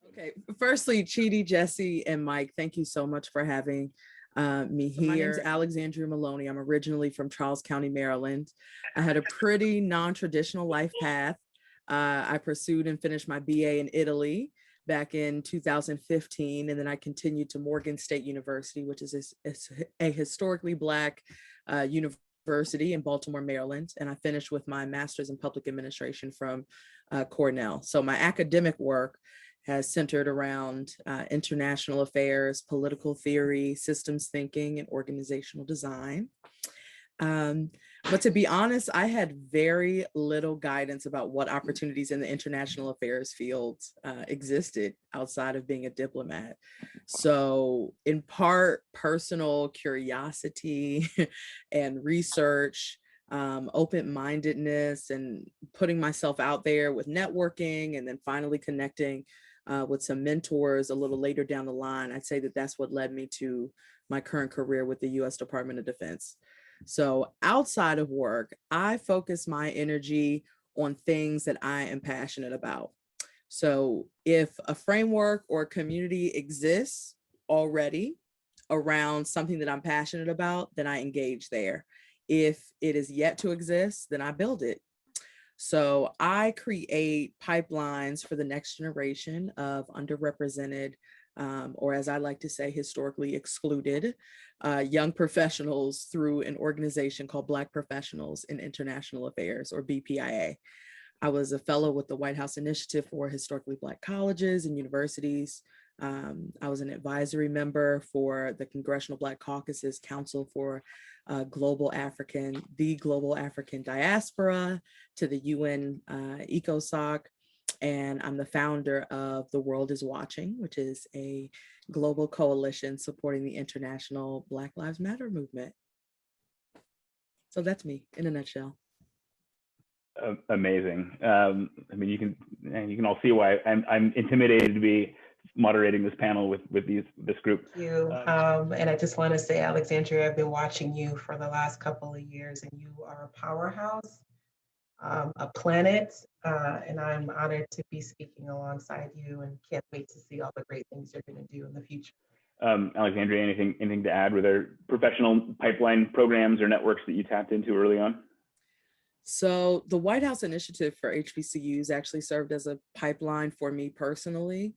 Okay, firstly, Chidi, Jesse, and Mike, thank you so much for having me here. My name's Alexandria Maloney. I'm originally from Charles County, Maryland. I had a pretty non-traditional life path. I pursued and finished my BA in Italy back in 2015, and then I continued to Morgan State University, which is a historically Black university in Baltimore, Maryland, and I finished with my master's in public administration from Cornell. So my academic work has centered around international affairs, political theory, systems thinking, and organizational design. But to be honest, I had very little guidance about what opportunities in the international affairs field existed outside of being a diplomat. So in part, personal curiosity and research, open-mindedness, and putting myself out there with networking, and then finally connecting with some mentors a little later down the line. I'd say that that's what led me to my current career with the U.S. Department of Defense. So outside of work, I focus my energy on things that I am passionate about. So if a framework or a community exists already around something that I'm passionate about, then I engage there. If it is yet to exist, then I build it. So I create pipelines for the next generation of underrepresented, or as I like to say, historically excluded young professionals through an organization called Black Professionals in International Affairs, or BPIA. I was a fellow with the White House Initiative for Historically Black Colleges and Universities. I was an advisory member for the Congressional Black Caucus's Council for the Global African Diaspora, to the UN ECOSOC, and I'm the founder of The World is Watching, which is a global coalition supporting the international Black Lives Matter movement. So that's me in a nutshell. Amazing. I mean, you can all see why I'm intimidated to be moderating this panel with this group. Thank you. And I just want to say, Alexandria, I've been watching you for the last couple of years, and you are a powerhouse, a planet, and I'm honored to be speaking alongside you, and can't wait to see all the great things you're going to do in the future. Alexandria, anything to add? Were there professional pipeline programs or networks that you tapped into early on? So the White House Initiative for HBCUs actually served as a pipeline for me personally.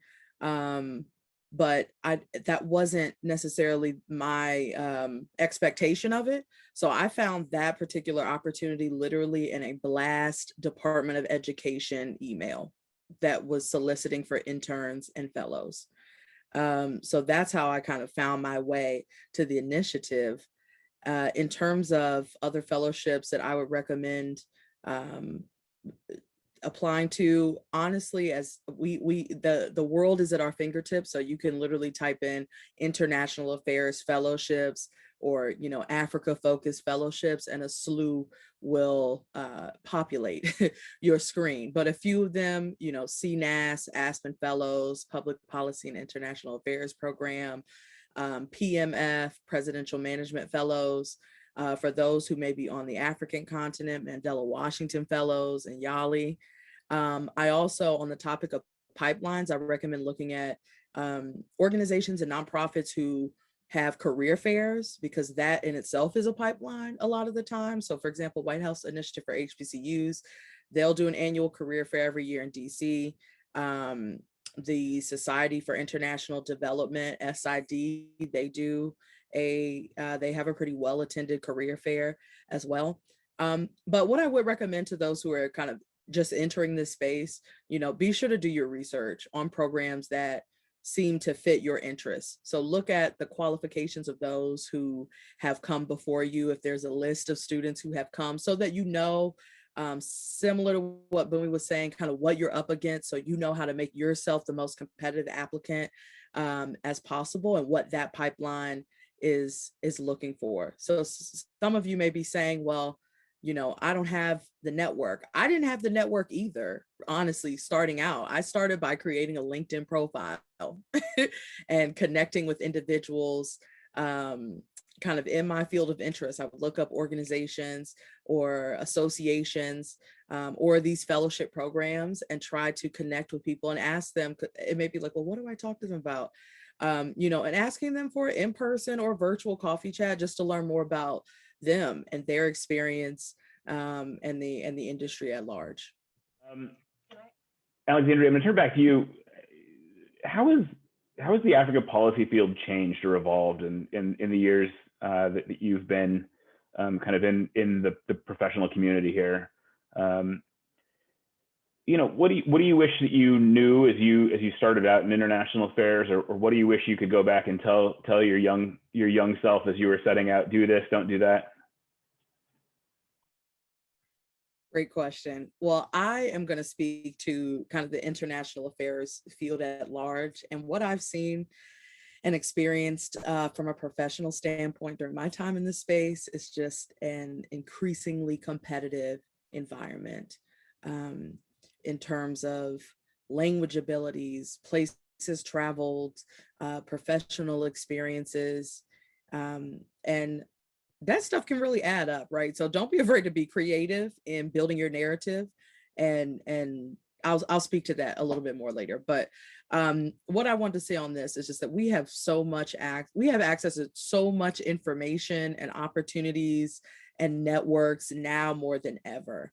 But that wasn't necessarily my expectation of it. So I found that particular opportunity literally in a blast Department of Education email that was soliciting for interns and fellows. So that's how I kind of found my way to the initiative. In terms of other fellowships that I would recommend applying to, honestly, as the world is at our fingertips, so you can literally type in international affairs fellowships or Africa focused fellowships, and a slew will populate your screen. But a few of them, CNAS, Aspen Fellows, Public Policy and International Affairs Program, PMF, Presidential Management Fellows, for those who may be on the African continent, Mandela Washington Fellows and YALI. I also, on the topic of pipelines, I recommend looking at organizations and nonprofits who have career fairs, because that in itself is a pipeline a lot of the time. So for example, White House Initiative for HBCUs, they'll do an annual career fair every year in DC. The Society for International Development, SID, they have a pretty well-attended career fair as well. But what I would recommend to those who are kind of just entering this space, be sure to do your research on programs that seem to fit your interests. So look at the qualifications of those who have come before you, if there's a list of students who have come, so that similar to what Bowie was saying, kind of what you're up against, so you know how to make yourself the most competitive applicant as possible, and what that pipeline is looking for. So some of you may be saying, well, I don't have the network. I didn't have the network either, honestly, starting out. I started by creating a LinkedIn profile and connecting with individuals kind of in my field of interest. I would look up organizations or associations or these fellowship programs, and try to connect with people and ask them. It may be like, well, what do I talk to them about? And asking them for an in-person or virtual coffee chat just to learn more about them and their experience, and the industry at large. Um, Alexandria, I'm going to turn back to you. How has the Africa policy field changed or evolved in the years that you've been kind of in the professional community here? What do you wish that you knew as you started out in international affairs, or what do you wish you could go back and tell your young self as you were setting out, do this, don't do that? Great question. Well, I am going to speak to kind of the international affairs field at large, and what I've seen and experienced from a professional standpoint during my time in this space is just an increasingly competitive environment, in terms of language abilities, places traveled, professional experiences, and that stuff can really add up, right? So don't be afraid to be creative in building your narrative, and I'll speak to that a little bit more later. But what I want to say on this is just that we have access to so much information and opportunities and networks now more than ever.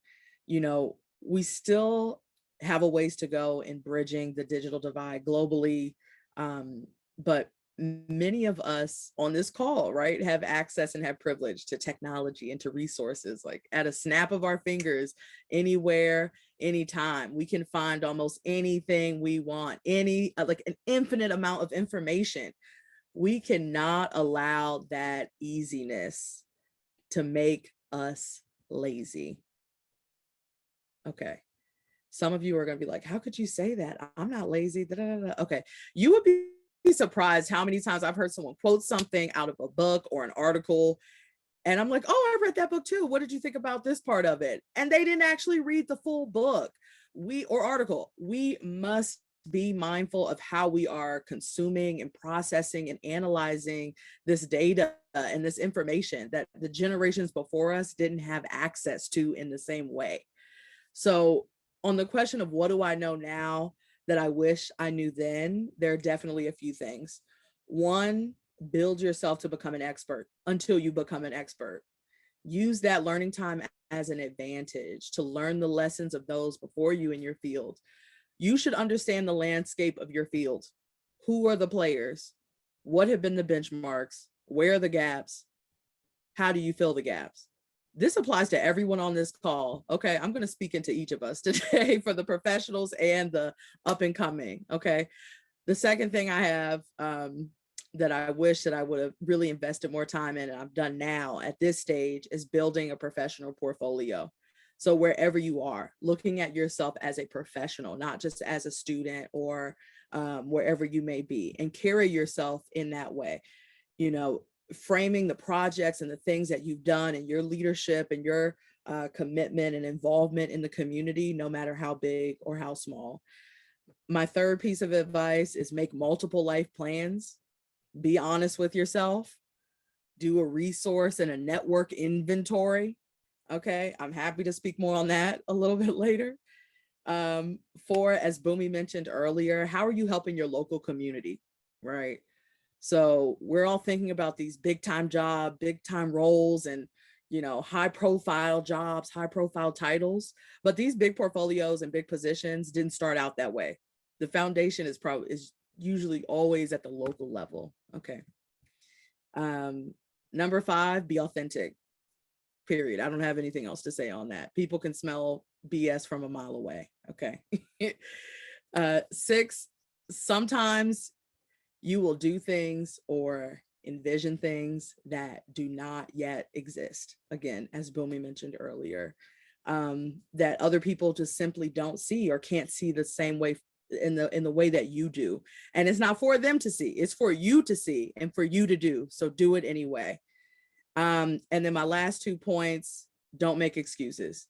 We still have a ways to go in bridging the digital divide globally, but many of us on this call, right, have access and have privilege to technology and to resources, like at a snap of our fingers, anywhere, anytime. We can find almost anything we want, like an infinite amount of information. We cannot allow that easiness to make us lazy. Okay. Some of you are going to be like, how could you say that? I'm not lazy. Da, da, da, da. Okay. You would be surprised how many times I've heard someone quote something out of a book or an article, and I'm like, oh, I read that book too. What did you think about this part of it? And they didn't actually read the full book or article. We must be mindful of how we are consuming and processing and analyzing this data and this information that the generations before us didn't have access to in the same way. So on the question of what do I know now that I wish I knew then, there are definitely a few things. One, build yourself to become an expert until you become an expert. Use that learning time as an advantage to learn the lessons of those before you in your field. You should understand the landscape of your field. Who are the players? What have been the benchmarks? Where are the gaps? How do you fill the gaps? This applies to everyone on this call. Okay, I'm going to speak into each of us today for the professionals and the up and coming. Okay, the second thing I have that I wish that I would have really invested more time in, and I've done now at this stage, is building a professional portfolio. So wherever you are, looking at yourself as a professional, not just as a student or wherever you may be, and carry yourself in that way. Framing the projects and the things that you've done and your leadership and your commitment and involvement in the community, no matter how big or how small. My third piece of advice is make multiple life plans. Be honest with yourself. Do a resource and a network inventory. Okay, I'm happy to speak more on that a little bit later. Four, as Boomy mentioned earlier, how are you helping your local community, right? So we're all thinking about these big time roles and, high profile jobs, high profile titles, but these big portfolios and big positions didn't start out that way. The foundation is usually always at the local level. Okay. Number 5, be authentic, period. I don't have anything else to say on that. People can smell BS from a mile away. Okay. 6, sometimes you will do things or envision things that do not yet exist. Again, as Boomy mentioned earlier, that other people just simply don't see or can't see the same way in the way that you do. And it's not for them to see, it's for you to see and for you to do. So do it anyway. And then my last 2 points, don't make excuses.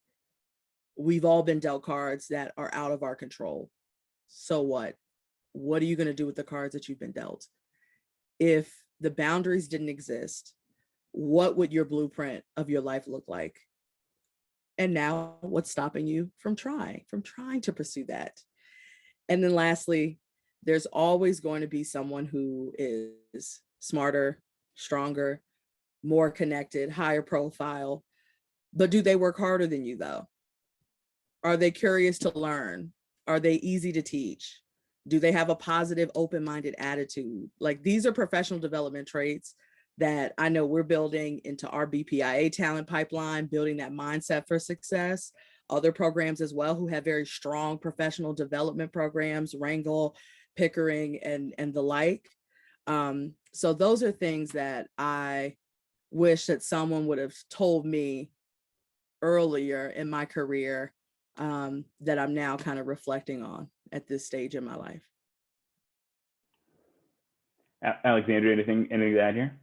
We've all been dealt cards that are out of our control. So what? What are you going to do with the cards that you've been dealt? If the boundaries didn't exist, what would your blueprint of your life look like? And now what's stopping you from trying to pursue that? And then lastly, there's always going to be someone who is smarter, stronger, more connected, higher profile. But do they work harder than you though? Are they curious to learn? Are they easy to teach? Do they have a positive, open-minded attitude? Like, these are professional development traits that I know we're building into our BPIA talent pipeline, building that mindset for success. Other programs as well who have very strong professional development programs, Wrangle, Pickering, and the like. So those are things that I wish that someone would have told me earlier in my career, that I'm now kind of reflecting on at this stage in my life. Alexandria, anything to add here?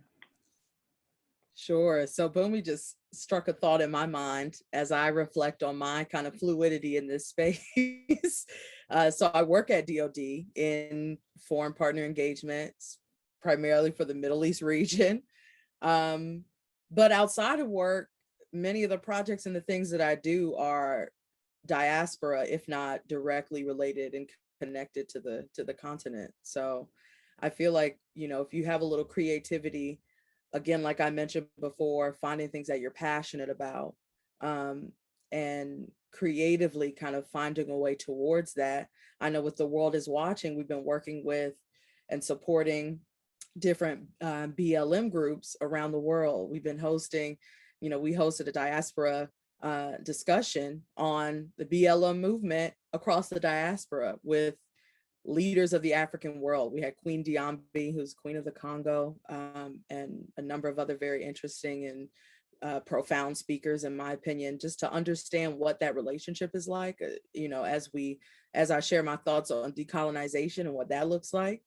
Sure. So Boomy just struck a thought in my mind as I reflect on my kind of fluidity in this space. So I work at DoD in foreign partner engagements, primarily for the Middle East region. But outside of work, many of the projects and the things that I do are diaspora, if not directly related and connected to the continent. So I feel like, if you have a little creativity, again, like I mentioned before, finding things that you're passionate about, and creatively kind of finding a way towards that. I know with The World is Watching, we've been working with and supporting different BLM groups around the world. We've been hosting, we hosted a diaspora discussion on the BLM movement across the diaspora with leaders of the African world. We had Queen Diambi, who's Queen of the Congo, and a number of other very interesting and profound speakers, in my opinion, just to understand what that relationship is like, as I share my thoughts on decolonization and what that looks like.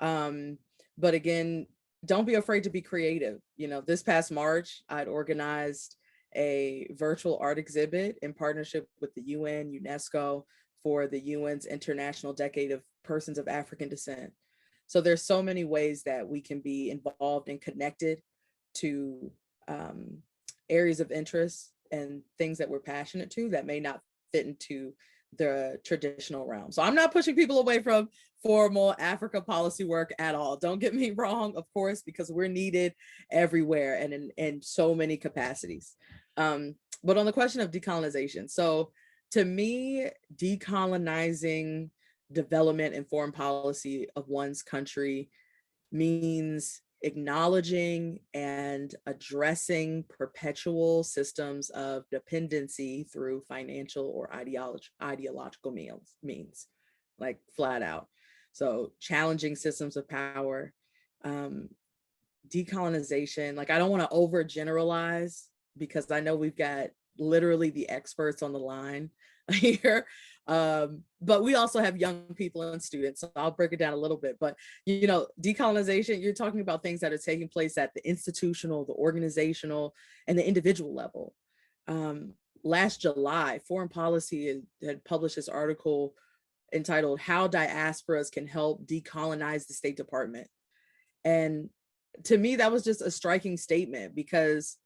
But again, don't be afraid to be creative. This past March, I'd organized a virtual art exhibit in partnership with the UN, UNESCO, for the UN's International Decade of Persons of African Descent. So there's so many ways that we can be involved and connected to areas of interest and things that we're passionate to that may not fit into the traditional realm. So I'm not pushing people away from formal Africa policy work at all. Don't get me wrong, of course, because we're needed everywhere and in so many capacities. But on the question of decolonization, so to me, decolonizing development and foreign policy of one's country means acknowledging and addressing perpetual systems of dependency through financial or ideological means, like flat out. So challenging systems of power, decolonization, like I don't want to overgeneralize because I know we've got literally the experts on the line here. But we also have young people and students, so I'll break it down a little bit. But, decolonization, you're talking about things that are taking place at the institutional, the organizational, and the individual level. Last July, Foreign Policy had published this article entitled "How Diasporas Can Help Decolonize the State Department." And to me, that was just a striking statement because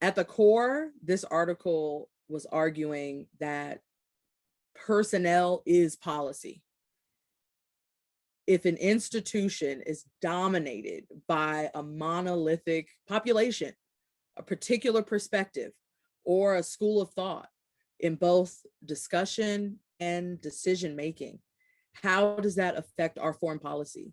at the core, this article was arguing that personnel is policy. If an institution is dominated by a monolithic population, a particular perspective, or a school of thought in both discussion and decision-making, how does that affect our foreign policy?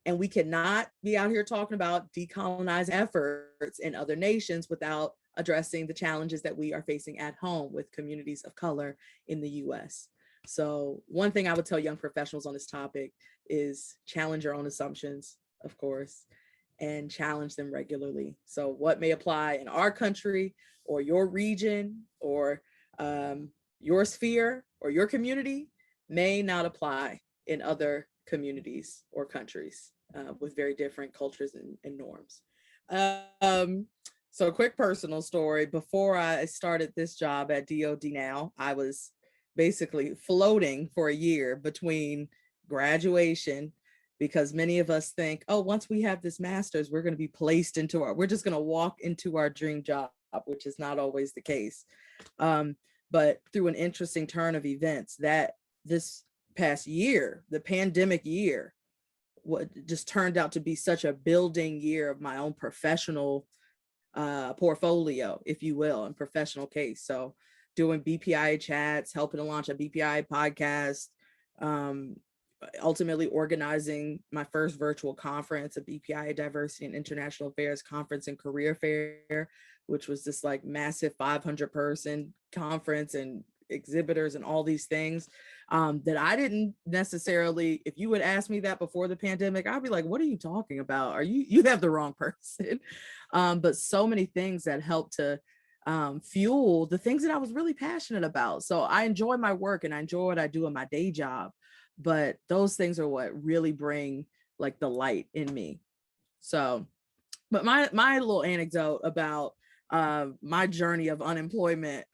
And we cannot be out here talking about decolonizing efforts in other nations without addressing the challenges that we are facing at home with communities of color in the US. So one thing I would tell young professionals on this topic is challenge your own assumptions, of course, and challenge them regularly. So what may apply in our country or your region or your sphere or your community may not apply in other communities or countries with very different cultures and norms. So a quick personal story. Before I started this job at DoD now, I was basically floating for a year between graduation, because many of us think, oh, once we have this master's, we're going to be placed into we're just going to walk into our dream job. which is not always the case. But through an interesting turn of events, that this past year, the pandemic year, what just turned out to be such a building year of my own professional portfolio, if you will, and professional case. So doing BPI chats, helping to launch a BPI podcast, ultimately organizing my first virtual conference, a BPI Diversity and International Affairs Conference and Career Fair, which was this like massive 500 person conference and exhibitors and all these things that I didn't necessarily, if you would ask me that before the pandemic, I'd be like, what are you talking about? You have the wrong person. But so many things that helped to fuel the things that I was really passionate about. So I enjoy my work and I enjoy what I do in my day job, but those things are what really bring like the light in me. So, but my little anecdote about my journey of unemployment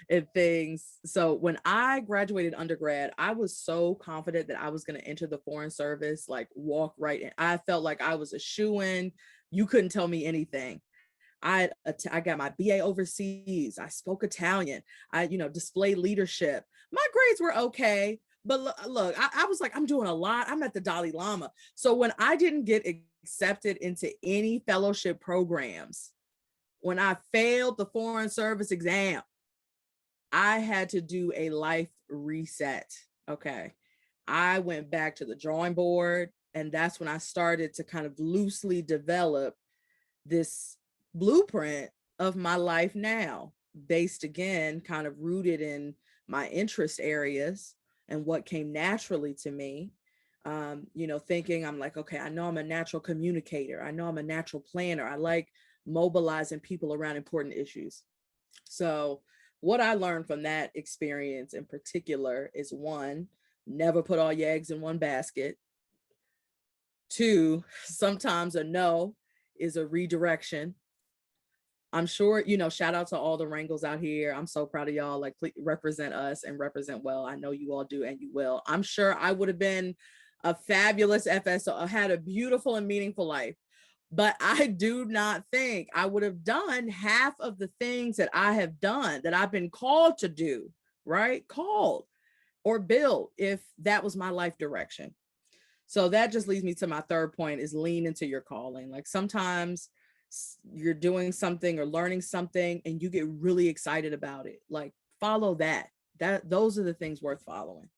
and things. So when I graduated undergrad, I was so confident that I was going to enter the Foreign Service, like walk right in. I felt like I was a shoo-in. You couldn't tell me anything. I got my BA overseas. I spoke Italian. I, displayed leadership. My grades were okay, but look, I was like, I'm doing a lot. I'm at the Dalai Lama. So when I didn't get accepted into any fellowship programs, when I failed the Foreign Service exam, I had to do a life reset. Okay. I went back to the drawing board, and that's when I started to kind of loosely develop this blueprint of my life now, based again, kind of rooted in my interest areas and what came naturally to me. Thinking I'm like, okay, I know I'm a natural communicator. I know I'm a natural planner. I like mobilizing people around important issues. So what I learned from that experience in particular is, one, never put all your eggs in one basket. Two, sometimes a no is a redirection. I'm sure, shout out to all the Wrangles out here. I'm so proud of y'all. Like, please represent us and represent well. I know you all do, and you will. I'm sure I would have been a fabulous FSO, had a beautiful and meaningful life, but I do not think I would have done half of the things that I have done, that I've been called to do, right? Called or built, if that was my life direction. So that just leads me to my third point, is lean into your calling. Like, sometimes you're doing something or learning something and you get really excited about it. Like, follow that. Those are the things worth following.